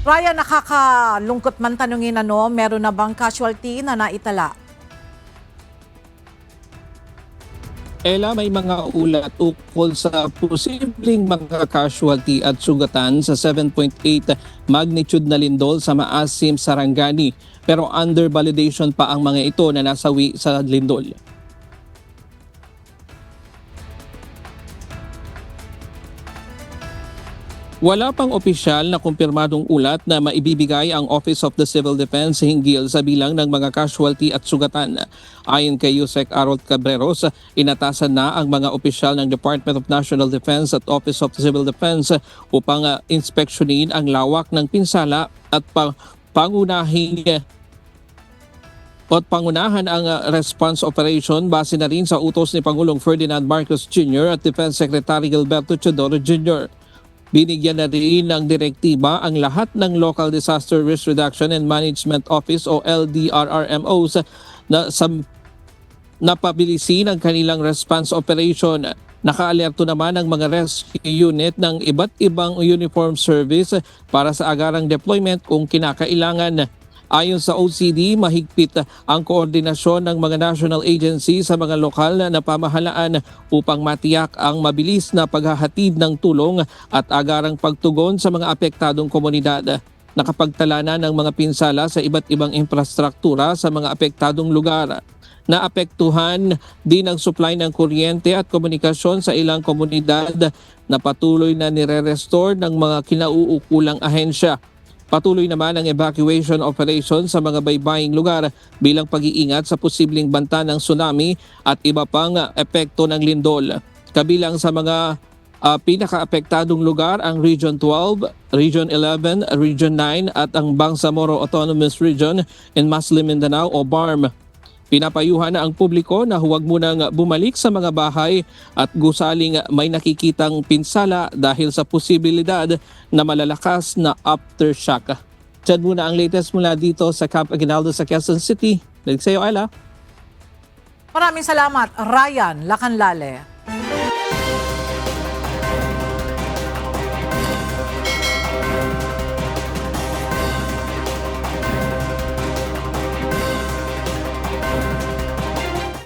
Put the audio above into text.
Ryan, nakakalungkot man tanungin meron na bang casualty na naitala? Ella, may mga ulat ukol sa posibleng mga casualty at sugatan sa 7.8 magnitude na lindol sa Maasim, Sarangani. Pero under validation pa ang mga ito na nasawi sa lindol. Wala pang opisyal na kumpirmadong ulat na maibibigay ang Office of the Civil Defense hinggil sa bilang ng mga casualty at sugatan. Ayon kay Yusek Harold Cabreros, inatasan na ang mga opisyal ng Department of National Defense at Office of the Civil Defense upang inspeksyonin ang lawak ng pinsala at pangunahan ang response operation base na rin sa utos ni Pangulong Ferdinand Marcos Jr. at Defense Secretary Gilberto Teodoro Jr. Binigyan na rin ng direktiba ang lahat ng Local Disaster Risk Reduction and Management Office o LDRRMOs na pabilisin ang kanilang response operation. Nakaalerto naman ang mga rescue unit ng iba't ibang uniform service para sa agarang deployment kung kinakailangan. Ayon sa OCD, mahigpit ang koordinasyon ng mga national agency sa mga lokal na pamahalaan upang matiyak ang mabilis na paghahatid ng tulong at agarang pagtugon sa mga apektadong komunidad. Nakapagtala na ng mga pinsala sa iba't ibang infrastruktura sa mga apektadong lugar. Naapektuhan din ang supply ng kuryente at komunikasyon sa ilang komunidad na patuloy na nire-restore ng mga kinauukulang ahensya. Patuloy naman ang evacuation operation sa mga baybaying lugar bilang pag-iingat sa posibleng banta ng tsunami at iba pang epekto ng lindol. Kabilang sa mga pinaka-apektadong lugar ang Region 12, Region 11, Region 9 at ang Bangsamoro Autonomous Region in Muslim Mindanao o BARM. Pinapayuhan na ang publiko na huwag munang bumalik sa mga bahay at gusaling may nakikitang pinsala dahil sa posibilidad na malalakas na aftershock. Diyan muna ang latest mula dito sa Camp Aguinaldo sa Quezon City. Balik sa iyo, Ella. Maraming salamat, Ryan Lacanlale.